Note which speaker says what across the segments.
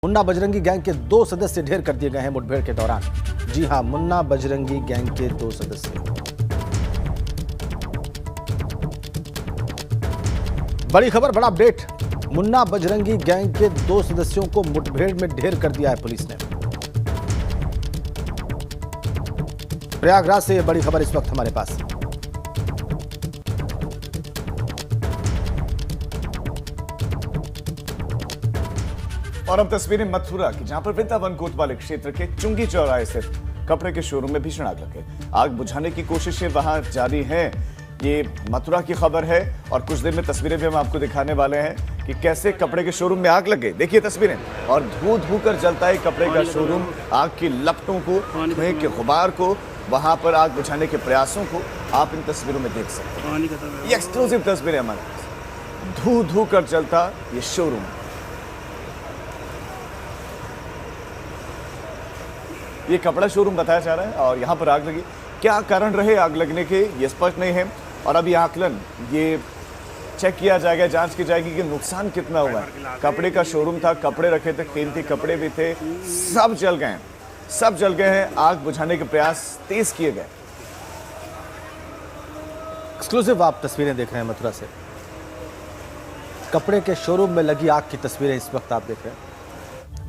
Speaker 1: Munna Bajrangi gang के 2 सदस्य ढेर कर दिए गए हैं मुठभेड़ के दौरान। जी हां, मुन्ना बजरंगी गैंग के 2 सदस्य। बड़ी खबर, बड़ा अपडेट। मुन्ना बजरंगी गैंग के 2 सदस्यों को मुठभेड़ में ढेर कर दिया है पुलिस ने। प्रयागराज से यह बड़ी खबर इस वक्त हमारे पास।
Speaker 2: और अब तस्वीरें मथुरा की, जहां पर वृंदावन कोतवाली क्षेत्र के चुंगी चौराहे स्थित कपड़े के शोरूम में भीषण आग लग गई। आग बुझाने की कोशिशें वहां जारी हैं। ये मथुरा की खबर है और कुछ देर में तस्वीरें भी हम आपको दिखाने वाले हैं कि कैसे कपड़े के शोरूम में आग लग गई। देखिए तस्वीरें, और धू धू कर जलता है कपड़े का शोरूम। आग की लपटों को, धुएं के गुबार को, वहां पर आग बुझाने के प्रयासों को आप इन तस्वीरों में देख सकते हैं। ये एक्सक्लूसिव तस्वीरें हमारे पास। धू धू कर जलता ये शोरूम। ये कपड़ा शोरूम बताया जा रहा है और यहाँ पर आग लगी। क्या कारण रहे आग लगने के, ये स्पष्ट नहीं है। और अभी आकलन ये चेक किया जाएगा, जांच की जाएगी कि नुकसान कितना हुआ है। कपड़े का शोरूम था, कपड़े रखे थे, कीमती कपड़े भी थे, सब जल गए हैं, सब जल गए हैं। आग बुझाने के प्रयास तेज किए गए।
Speaker 1: एक्सक्लूसिव आप तस्वीरें देख रहे हैं मथुरा से। कपड़े के शोरूम में लगी आग की तस्वीरें इस वक्त आप देख रहे हैं।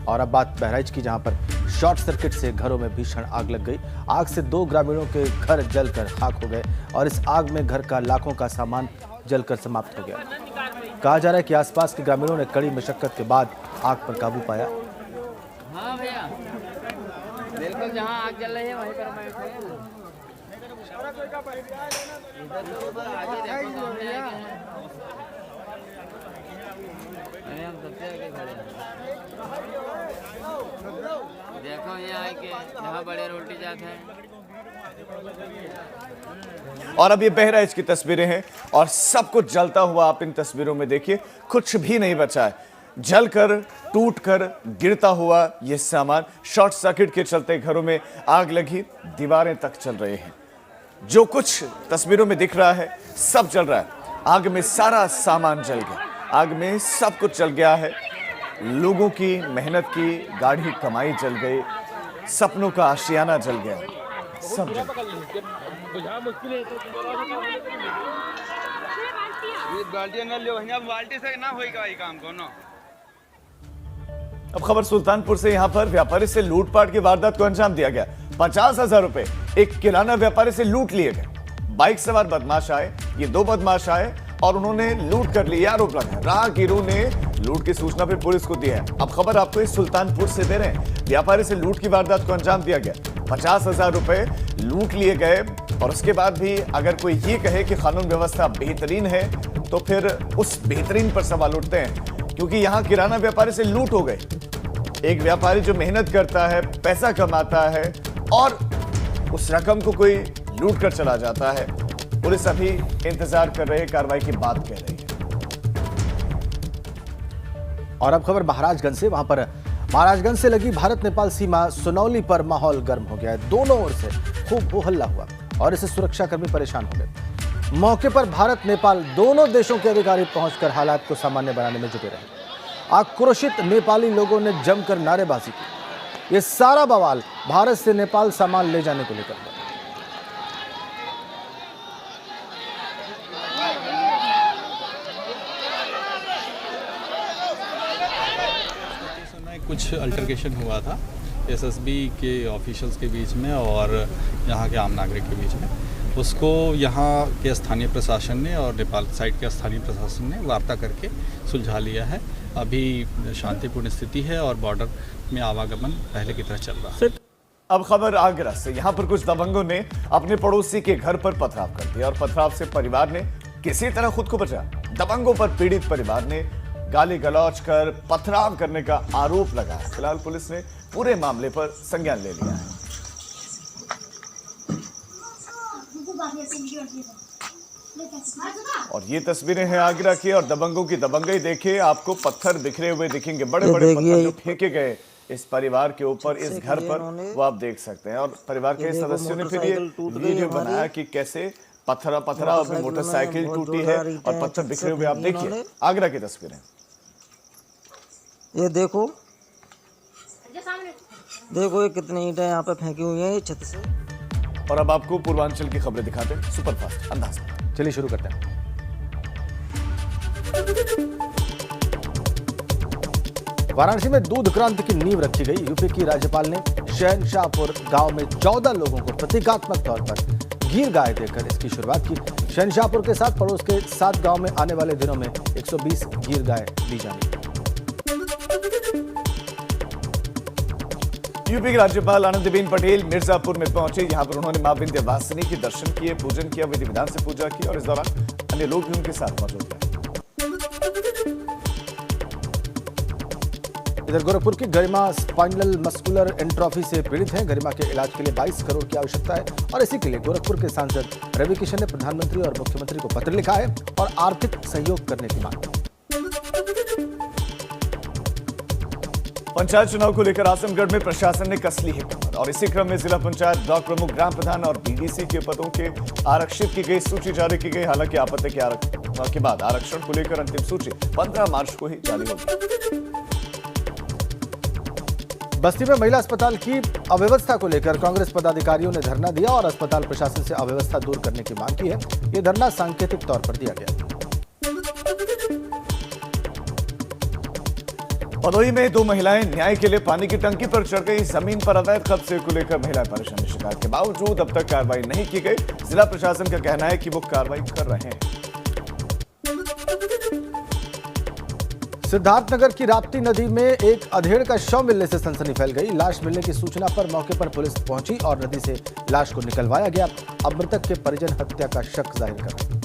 Speaker 1: और अब बात बहराइच की, जहां पर शॉर्ट सर्किट से घरों में भीषण आग लग गई। आग से 2 ग्रामीणों के घर जलकर खाक हो गए और इस आग में घर का लाखों का सामान जलकर समाप्त हो गया। कहा जा रहा है कि आसपास के ग्रामीणों ने कड़ी मशक्कत के बाद आग पर काबू पाया।
Speaker 3: हाँ भैया, बिल्कुल जहाँ आग जल रही है वहीं पर हम सबसे आगे खड़े हैं। देखो यहाँ आके यहाँ बड़े रोटी जाते हैं।
Speaker 2: और अब ये बहराइच की तस्वीरें हैं और सब कुछ जलता हुआ आप इन तस्वीरों में देखिए। कुछ भी नहीं बचा है, जलकर टूटकर गिरता हुआ ये सामान। शॉर्ट सर्किट के चलते घरों में आग लगी, दीवारें तक चल रही हैं। जो कुछ तस्वीरों में दिख रहा है सब जल रहा है। आग में सारा सामान जल गया, आग में सब कुछ जल गया है। लोगों की मेहनत की गाढ़ी कमाई जल गई, सपनों का आशियाना जल गया, सब जल गया। अब खबर सुल्तानपुर से, यहां पर व्यापारी से लूटपाट की वारदात को अंजाम दिया गया। 50,000 रुपए एक किराना व्यापारी से लूट लिए गए। बाइक सवार बदमाश आए, ये 2 बदमाश आए और उन्होंने लूट कर ली। आरोप लगा राहगीरों ने लूट की सूचना फिर पुलिस को दी है। अब खबर आपको इस सुल्तानपुर से दे रहे हैं। व्यापारी से लूट की वारदात को अंजाम दिया गया, 50,000 रुपए लूट लिए गए। और उसके बाद भी अगर कोई ये कहे कि कानून व्यवस्था बेहतरीन है तो फिर उस बेहतरीन पर सवाल उठते हैं, क्योंकि यहां किराना व्यापारी से लूट हो गई। एक व्यापारी जो मेहनत करता है, पैसा कमाता है और उस रकम को कोई लूट कर चला जाता है। पुलिस अभी इंतजार कर रही है, कार्रवाई की बात कह रही है।
Speaker 1: और अब खबर महाराजगंज से, वहां पर महाराजगंज से लगी भारत नेपाल सीमा सुनौली पर माहौल गर्म हो गया है। दोनों ओर से खूब हो हल्ला हुआ और इससे सुरक्षाकर्मी परेशान हो गए। मौके पर भारत नेपाल दोनों देशों के अधिकारी पहुंचकर हालात को सामान्य बनाने में जुटे रहे। आक्रोशित नेपाली लोगों ने जमकर नारेबाजी की। ये सारा बवाल भारत से नेपाल सामान ले जाने को लेकर।
Speaker 4: कुछ अल्टरकेशन हुआ था एसएसबी के ऑफिशियल्स के बीच में और यहाँ के आम नागरिक के बीच में। उसको यहाँ के स्थानीय प्रशासन ने और नेपाल साइड के स्थानीय प्रशासन ने वार्ता करके सुलझा लिया है। अभी शांतिपूर्ण स्थिति है और बॉर्डर में आवागमन पहले की तरह चल रहा है।
Speaker 2: अब खबर आगरा से, यहाँ पर कुछ दबंगों ने अपने पड़ोसी के घर पर पथराव कर दिया और पथराव से परिवार ने किसी तरह खुद को बचाया। दबंगों पर पीड़ित परिवार ने गाली गलौज कर पथराव करने का आरोप लगाया। फिलहाल पुलिस ने पूरे मामले पर संज्ञान ले लिया है। और ये तस्वीरें हैं आगरा की और दबंगों की दबंगई देखिए। आपको पत्थर बिखरे हुए दिखेंगे, बड़े बड़े पत्थर जो फेंके गए इस परिवार के ऊपर, इस घर पर, वो आप देख सकते हैं। और परिवार के सदस्यों ने फिर ये वीडियो बनाया कि कैसे पथरा में मोटरसाइकिल टूटी है और पत्थर बिखरे हुए। आप देखिए आगरा की तस्वीरें।
Speaker 5: ये देखो देखो ये कितनी ईंटें यहाँ पे फेंकी हुई हैं ये छत से।
Speaker 2: और अब आपको पूर्वांचल की खबरें दिखाते हैं सुपरफास्ट अंदाज में।
Speaker 1: चलिए शुरू करते हैं। वाराणसी में दूध क्रांति की नींव रखी गई। यूपी की राज्यपाल ने शहनशाहपुर गांव में 14 लोगों को प्रतीकात्मक तौर पर गीर गाय देकर इसकी शुरुआत की। शहनशाहपुर के साथ पड़ोस के 7 गांव में आने वाले दिनों में 120 गीर गाय दी जाएंगी।
Speaker 2: यूपी की राज्यपाल आनंदीबेन पटेल मिर्जापुर में पहुंचे। यहां पर उन्होंने मां विंध्यवासिनी के दर्शन किए, पूजन किया, विधि विधान से पूजा की और इस दौरान अन्य लोग भी उनके साथ मौजूद रहे।
Speaker 1: इधर गोरखपुर की गरिमा स्पाइनल मस्कुलर एंट्रोफी से पीड़ित हैं। गरिमा के इलाज के लिए 22 करोड़ की आवश्यकता है और इसी के लिए गोरखपुर के सांसद रवि किशन ने प्रधानमंत्री और मुख्यमंत्री को पत्र लिखा है और आर्थिक सहयोग करने की मांग की।
Speaker 2: पंचायत चुनाव को लेकर आजमगढ़ में प्रशासन ने कस ली है कमर और इसी क्रम में जिला पंचायत ब्लॉक प्रमुख, ग्राम प्रधान और बीडीसी के पदों के आरक्षित की गई सूची जारी की गई। हालांकि आपत्ति के बाद आरक्षण को लेकर अंतिम सूची 15 मार्च को ही जारी होगी।
Speaker 1: बस्ती में महिला अस्पताल की अव्यवस्था को लेकर कांग्रेस पदाधिकारियों ने धरना दिया और अस्पताल प्रशासन से अव्यवस्था दूर करने की मांग की है। यह धरना सांकेतिक तौर पर दिया गया।
Speaker 2: भदोही में 2 महिलाएं न्याय के लिए पानी की टंकी पर चढ़ गई। जमीन पर अवैध कब्जे को लेकर महिलाएं परेशान। शिकायत के बावजूद अब तक कार्रवाई नहीं की गई। जिला प्रशासन का कहना है कि वो कार्रवाई कर रहे हैं।
Speaker 1: सिद्धार्थनगर की राप्ती नदी में एक अधेड़ का शव मिलने से सनसनी फैल गई। लाश मिलने की सूचना पर मौके पर पुलिस पहुंची और नदी से लाश को निकलवाया गया। अब मृतक के परिजन हत्या का शक जाहिर कर रहे हैं।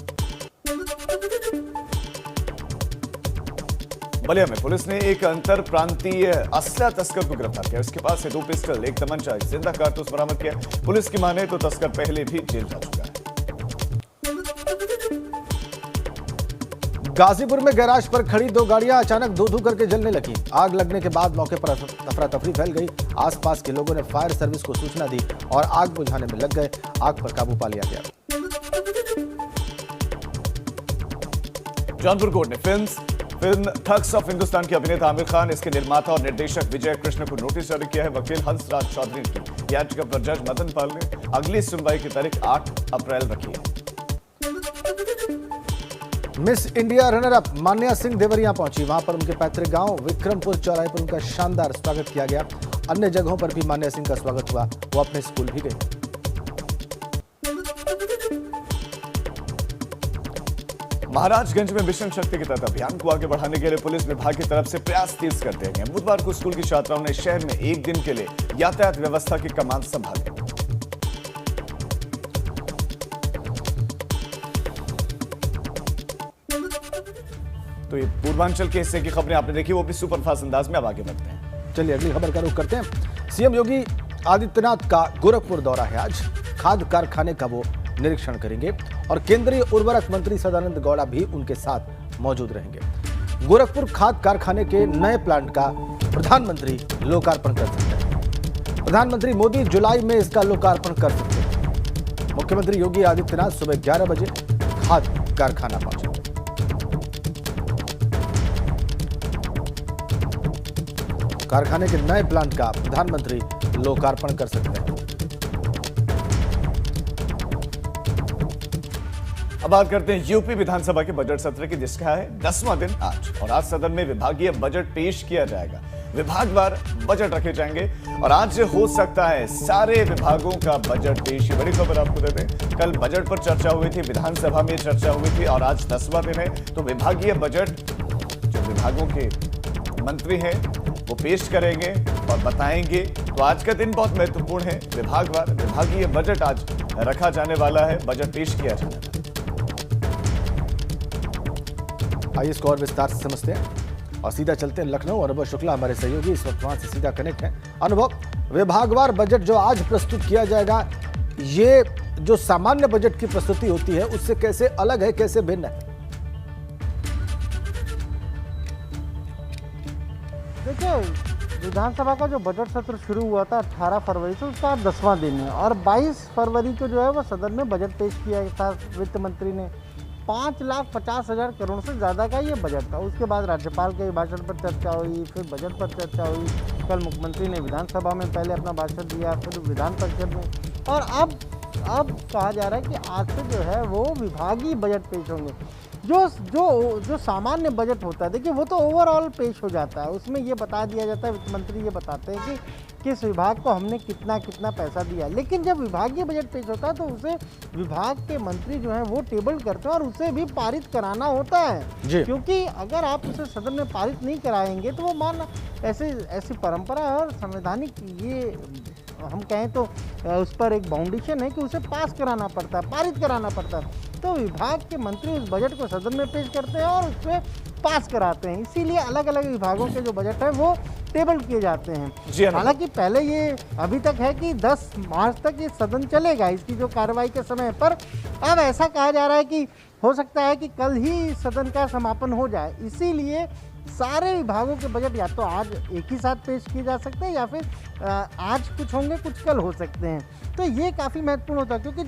Speaker 2: बलिया में पुलिस ने एक अंतर प्रांतीय असला तस्कर को गिरफ्तार किया। उसके पास से 2 पिस्टल, 1 तमंचा, एक जिंदा कारतूस बरामद किया। पुलिस की माने तो तस्कर पहले भी जेल जा चुका है।
Speaker 1: गाजीपुर में गैराज पर खड़ी 2 गाड़ियां अचानक धू-धू करके जलने लगी। आग लगने के बाद मौके पर अफरा तफरी फैल गई। आसपास के लोगों ने फायर सर्विस को सूचना दी और आग बुझाने में लग गए। आग पर काबू पा लिया गया।
Speaker 2: जौनपुर कोर्ट ने फिल्म ठग्स ऑफ हिंदुस्तान के अभिनेता आमिर खान, इसके निर्माता और निर्देशक विजय कृष्ण को नोटिस जारी किया है। वकील हंसराज चौधरी की याचिका पर जज मदन पाल ने अगली सुनवाई की तारीख 8 अप्रैल रखी है।
Speaker 1: मिस इंडिया रनर अप मान्या सिंह देवरिया पहुंची। वहां पर उनके पैतृक गांव विक्रमपुर चौराहे पर उनका शानदार स्वागत किया गया। अन्य जगहों पर भी मान्या सिंह का स्वागत हुआ। वो अपने स्कूल भी गए।
Speaker 2: महाराजगंज में मिशन शक्ति के तहत अभियान को आगे बढ़ाने के लिए पुलिस विभाग की तरफ से प्रयास तेज कर दिए गए। बुधवार को स्कूल की छात्राओं ने शहर में एक दिन के लिए यातायात व्यवस्था की कमान संभाली। तो ये पूर्वांचल के हिस्से की खबरें आपने देखी, वो भी सुपरफास्ट अंदाज में। अब आगे बढ़ते हैं।
Speaker 1: चलिए अगली खबर का रुख करते हैं। सीएम योगी आदित्यनाथ का गोरखपुर दौरा है आज। खाद कारखाने का वो निरीक्षण करेंगे और केंद्रीय उर्वरक मंत्री सदानंद गौड़ा भी उनके साथ मौजूद रहेंगे। गोरखपुर खाद कारखाने के नए प्लांट का प्रधानमंत्री लोकार्पण कर सकते हैं। प्रधानमंत्री मोदी जुलाई में इसका लोकार्पण कर सकते हैं। मुख्यमंत्री योगी आदित्यनाथ सुबह 11 बजे खाद कारखाना पहुंचेंगे। कारखाने के नए प्लांट का प्रधानमंत्री लोकार्पण कर सकते हैं।
Speaker 2: अब बात करते हैं यूपी विधानसभा के बजट सत्र की, जिसका है 10वां दिन आज। और आज सदन में विभागीय बजट पेश किया जाएगा। विभागवार बजट रखे जाएंगे और आज हो सकता है सारे विभागों का बजट पेश। बड़ी खबर आपको दे दें, कल बजट पर चर्चा हुई थी, विधानसभा में चर्चा हुई थी और आज 10वां दिन है। तो विभागीय बजट जो विभागों के मंत्री हैं वो पेश करेंगे और बताएंगे। तो आज का दिन बहुत महत्वपूर्ण है। विभागवार विभागीय बजट आज रखा जाने वाला है, बजट पेश किया जाने वाला है।
Speaker 1: आइए इसको और विस्तार से समझते हैं और सीधा चलते हैं लखनऊ। अनुभव शुक्ला हमारे सहयोगी इस वक्त वहां से सीधा कनेक्ट है। अनुभव, विभागवार बजट जो आज प्रस्तुत किया जाएगा, ये जो सामान्य बजट की प्रस्तुति होती है उससे कैसे अलग है, कैसे भिन्न है?
Speaker 6: देखिए, विधानसभा का जो बजट सत्र शुरू हुआ था 18 फरवरी से, उसका आज 10वां दिन है और 22 फरवरी को जो है वो सदन में बजट पेश किया था वित्त मंत्री ने। 5,50,000 करोड़ से ज़्यादा का ये बजट था। उसके बाद राज्यपाल के भाषण पर चर्चा हुई, फिर बजट पर चर्चा हुई, कल मुख्यमंत्री ने विधानसभा में पहले अपना भाषण दिया, फिर विधान परिषद में, और अब कहा जा रहा है कि आज से जो है वो विभागीय बजट पेश होंगे। जो सामान्य बजट होता है, देखिए वो तो ओवरऑल पेश हो जाता है, उसमें ये बता दिया जाता है, वित्त मंत्री ये बताते हैं कि किस विभाग को हमने कितना कितना पैसा दिया। लेकिन जब विभागीय बजट पेश होता है तो उसे विभाग के मंत्री जो हैं वो टेबल करते हैं और उसे भी पारित कराना होता है, क्योंकि अगर आप उसे सदन में पारित नहीं कराएंगे तो वो ऐसी परंपरा है और संवैधानिक ये हम कहें तो उस पर एक बाउंडेशन है कि उसे पास कराना पड़ता है, पारित कराना पड़ता है। तो विभाग के मंत्री उस बजट को सदन में पेश करते हैं और उसमें पास कराते हैं। इसीलिए अलग अलग विभागों के जो बजट है वो टेबल किए जाते हैं। हालांकि पहले ये अभी तक है कि 10 मार्च तक ये सदन चलेगा, इसकी जो कार्रवाई के समय पर। अब ऐसा कहा जा रहा है कि हो सकता है कि कल ही सदन का समापन हो जाए, इसीलिए सारे विभागों के बजट या तो आज एक ही साथ पेश किए जा सकते हैं या फिर आज कुछ होंगे, कुछ कल हो सकते हैं। तो ये काफ़ी महत्वपूर्ण होता है, क्योंकि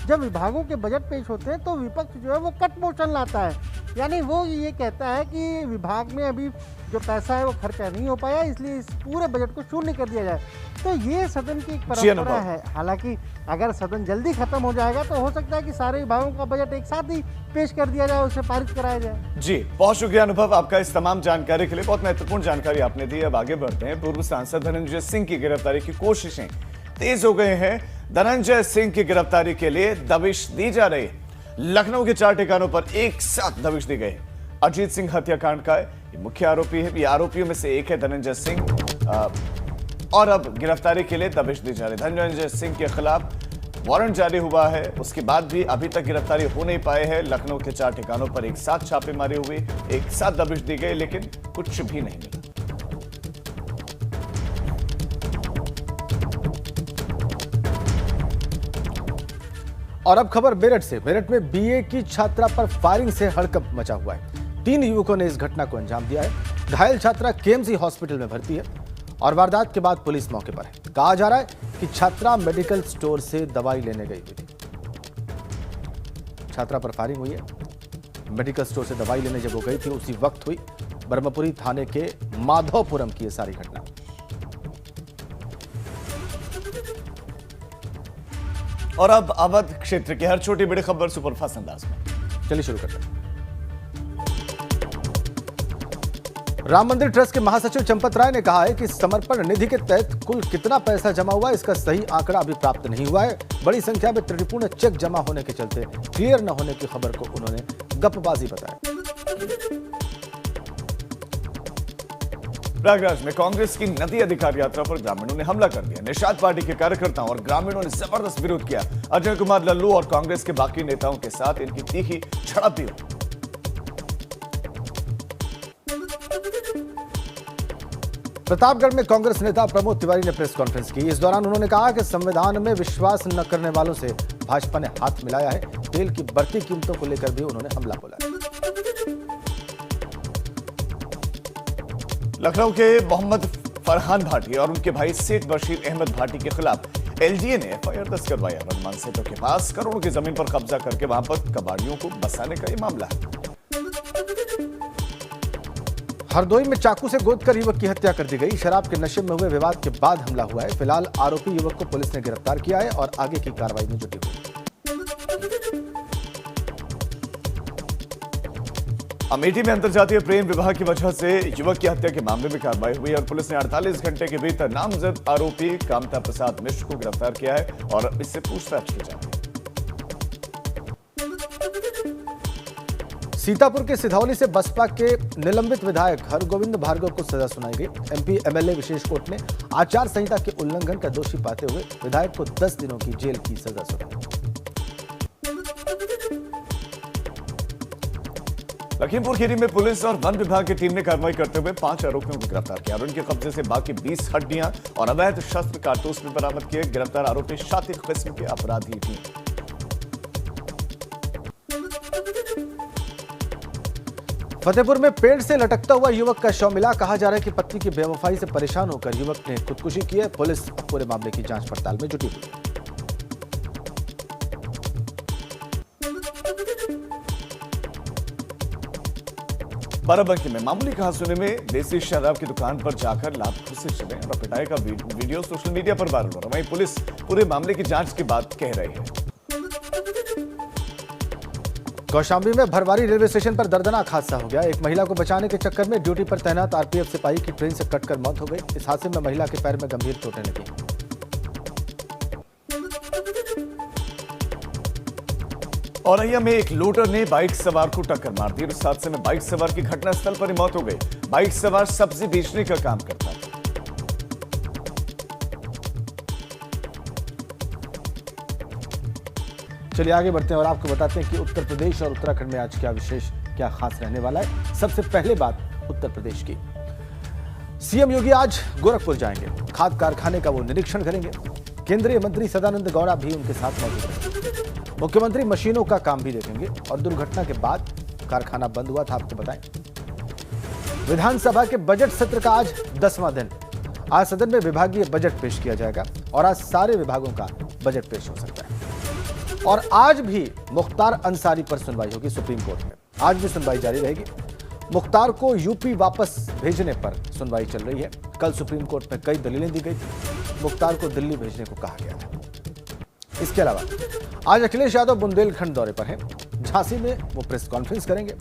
Speaker 6: जब विभागों के बजट पेश होते हैं तो विपक्ष जो है वो कट मोशन लाता है, यानी वो ये कहता है कि विभाग में अभी जो पैसा है वो खर्चा नहीं हो पाया, इसलिए इस पूरे बजट को शून्य कर दिया जाए। तो ये सदन की एक परंपरा है। हालांकि अगर सदन जल्दी खत्म हो जाएगा तो हो सकता है कि सारे विभागों का बजट एक साथ ही पेश कर दिया जाए, उसे पारित कराया जाए।
Speaker 2: जी, बहुत शुक्रिया अनुभव आपका इस तमाम जानकारी के लिए। बहुत महत्वपूर्ण जानकारी आपने दी। अब आगे बढ़ते हैं। पूर्व सांसद धनंजय सिंह की गिरफ्तारी की कोशिशें तेज हो गए हैं। धनंजय सिंह की गिरफ्तारी के लिए दबिश दी जा रही है। लखनऊ के 4 ठिकानों पर एक साथ दबिश दी गई। अजीत सिंह हत्याकांड का ये मुख्य आरोपी है, ये आरोपियों में से एक है धनंजय सिंह, और अब गिरफ्तारी के लिए दबिश दी जा रही है। धनंजय सिंह के खिलाफ वारंट जारी हुआ है, उसके बाद भी अभी तक गिरफ्तारी हो नहीं पाए हैं। लखनऊ के 4 ठिकानों पर एक साथ छापेमारी हुई, एक साथ दबिश दी गई, लेकिन कुछ भी नहीं मिला।
Speaker 1: और अब खबर मेरठ से। मेरठ में बीए की छात्रा पर फायरिंग से हड़कंप मचा हुआ है। 3 युवकों ने इस घटना को अंजाम दिया है। घायल छात्रा केएमसी हॉस्पिटल में भर्ती है और वारदात के बाद पुलिस मौके पर है। कहा जा रहा है कि छात्रा मेडिकल स्टोर से दवाई लेने गई हुई थी। छात्रा पर फायरिंग हुई है। मेडिकल स्टोर से दवाई लेने जब वो गई थी उसी वक्त हुई। ब्रह्मपुरी थाने के माधवपुरम की यह सारी घटना।
Speaker 2: और अब अवध क्षेत्र की हर छोटी बड़ी खबर सुपरफास्ट अंदाज में।
Speaker 1: चलिए शुरू करते हैं। राम मंदिर ट्रस्ट के महासचिव चंपत राय ने कहा है कि समर्पण निधि के तहत कुल कितना पैसा जमा हुआ है इसका सही आंकड़ा अभी प्राप्त नहीं हुआ है। बड़ी संख्या में त्रुटिपूर्ण चेक जमा होने के चलते क्लियर न होने की खबर को उन्होंने गपबाजी बताया।
Speaker 2: प्रयागराज में कांग्रेस की नदी अधिकार यात्रा पर ग्रामीणों ने हमला कर दिया। निषाद पार्टी के कार्यकर्ताओं और ग्रामीणों ने जबरदस्त विरोध किया। अजय कुमार लल्लू और कांग्रेस के बाकी नेताओं के साथ इनकी तीखी झड़प भी हुई।
Speaker 1: प्रतापगढ़ में कांग्रेस नेता प्रमोद तिवारी ने प्रेस कॉन्फ्रेंस की। इस दौरान उन्होंने कहा कि संविधान में विश्वास न करने वालों से भाजपा ने हाथ मिलाया है। तेल की बढ़ती कीमतों को लेकर भी उन्होंने हमला बोला।
Speaker 2: लखनऊ के मोहम्मद फरहान भाटी और उनके भाई सेठ बशीर अहमद भाटी के खिलाफ एलजीए ने एफआईआर दर्ज करवाया। वर्धमान सेतु के पास करोड़ों की जमीन पर कब्जा करके वहां पर कबाड़ियों को बसाने का यह मामला है।
Speaker 1: हरदोई में चाकू से गोदकर युवक की हत्या कर दी गई। शराब के नशे में हुए विवाद के बाद हमला हुआ है। फिलहाल आरोपी युवक को पुलिस ने गिरफ्तार किया है और आगे की कार्रवाई में जुटी हुई है।
Speaker 2: अमेठी में अंतरजातीय प्रेम विवाह की वजह से युवक की हत्या के मामले में कार्रवाई हुई और पुलिस ने 48 घंटे के भीतर नामजद आरोपी कामता प्रसाद मिश्र को गिरफ्तार किया है और इससे पूछताछ की जा रही है।
Speaker 1: सीतापुर के सिधौली से बसपा के निलंबित विधायक हरगोविंद भार्गव को सजा सुनाई गई। एमपी एमएलए विशेष कोर्ट ने आचार संहिता के उल्लंघन का दोषी पाते हुए विधायक को 10 दिनों की जेल की सजा सुनाई।
Speaker 2: लखीमपुर खीरी में पुलिस और वन विभाग की टीम ने कार्रवाई करते हुए 5 आरोपियों को गिरफ्तार किया और उनके कब्जे से बाकी 20 हड्डियां और अवैध शस्त्र कारतूस में बरामद किए। गिरफ्तार आरोपी शातिर किस्म के अपराधी थे।
Speaker 1: फतेहपुर में पेड़ से लटकता हुआ युवक का शव मिला। कहा जा रहा है कि पत्नी की बेवफाई से परेशान होकर युवक ने खुदकुशी की है। पुलिस पूरे मामले की जांच पड़ताल में जुटी हुई है।
Speaker 2: बाराबंकी में मामूली कहासुनी में देसी शराब की दुकान पर जाकर लाखों से चले और पिटाई का वीडियो सोशल मीडिया पर वायरल हो रहा है। वहीं पुलिस पूरे मामले की जांच के बाद कह रही है।
Speaker 1: कौशाम्बी में भरवारी रेलवे स्टेशन पर दर्दनाक हादसा हो गया। एक महिला को बचाने के चक्कर में ड्यूटी पर तैनात आरपीएफ सिपाही की ट्रेन से कटकर मौत हो गई। इस हादसे में महिला के पैर में गंभीर चोटें लगी।
Speaker 2: औरैया में एक लोडर ने बाइक सवार को टक्कर मार दी। इस हादसे में बाइक सवार की घटनास्थल पर ही मौत हो गई। बाइक सवार सब्जी बेचने का काम करता था।
Speaker 1: चलिए आगे बढ़ते हैं और आपको बताते हैं कि उत्तर प्रदेश और उत्तराखंड में आज क्या विशेष क्या खास रहने वाला है। सबसे पहले बात उत्तर प्रदेश की। सीएम योगी आज गोरखपुर जाएंगे। खाद कारखाने का वो निरीक्षण करेंगे। केंद्रीय मंत्री सदानंद गौड़ा भी उनके साथ मौजूद रहेंगे। मुख्यमंत्री मशीनों का काम भी देखेंगे और दुर्घटना के बाद कारखाना बंद हुआ था, आपको बताएं। विधानसभा के बजट सत्र का आज 10वां दिन। आज सदन में विभागीय बजट पेश किया जाएगा और आज सारे विभागों का बजट पेश हो सकता है। और आज भी मुख्तार अंसारी पर सुनवाई होगी सुप्रीम कोर्ट में। आज भी सुनवाई जारी रहेगी। मुख्तार को यूपी वापस भेजने पर सुनवाई चल रही है। कल सुप्रीम कोर्ट में कई दलीलें दी गई थी। मुख्तार को दिल्ली भेजने को कहा गया था। इसके अलावा आज अखिलेश यादव बुंदेलखंड दौरे पर हैं। झांसी में वो प्रेस कॉन्फ्रेंस करेंगे।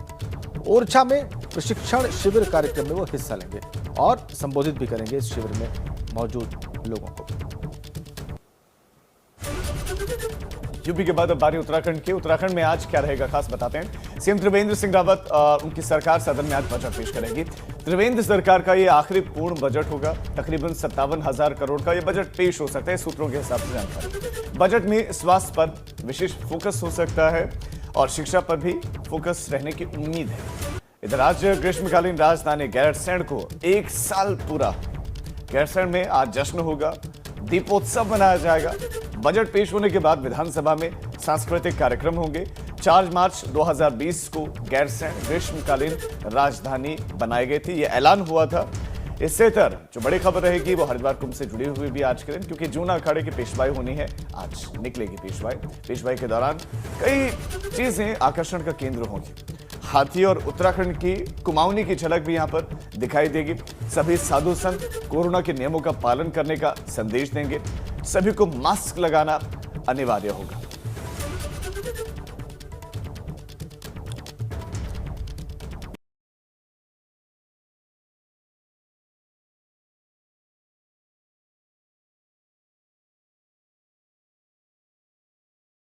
Speaker 1: ओरछा में प्रशिक्षण शिविर कार्यक्रम में वो हिस्सा लेंगे और संबोधित भी करेंगे इस शिविर में मौजूद लोगों को।
Speaker 2: यूपी के बाद अब बारी उत्तराखंड की। उत्तराखंड में आज क्या रहेगा खास बताते हैं। सीएम त्रिवेंद्र सिंह रावत और उनकी सरकार सदन में आज बजट पेश करेगी। त्रिवेंद्र सरकार का यह आखिरी पूर्ण बजट होगा। तकरीबन 57,000 करोड़ का यह बजट पेश हो सकता है, सूत्रों के हिसाब से जानकारी। बजट में स्वास्थ्य पर विशेष फोकस हो सकता है और शिक्षा पर भी फोकस रहने की उम्मीद है। इधर आज ग्रीष्मकालीन राजधानी गैरसैंण को 1 साल पूरा। गैरसैंण में आज जश्न होगा, दीपोत्सव मनाया जाएगा। बजट पेश होने के बाद विधानसभा में सांस्कृतिक कार्यक्रम होंगे। 4 मार्च 2020 को गैरसैंण ग्रीष्मकालीन राजधानी बनाई गई थी, यह ऐलान हुआ था। इससे इतर जो बड़ी खबर रहेगी वो हरिद्वार कुंभ से जुड़ी हुई भी आज के दिन, क्योंकि जूना अखाड़े की पेशवाई होनी है। आज निकलेगी पेशवाई के दौरान कई चीजें आकर्षण का केंद्र होंगी। हाथी और उत्तराखंड की कुमाऊनी की झलक भी यहां पर दिखाई देगी। सभी साधु संत कोरोना के नियमों का पालन करने का संदेश देंगे। सभी को मास्क लगाना अनिवार्य होगा।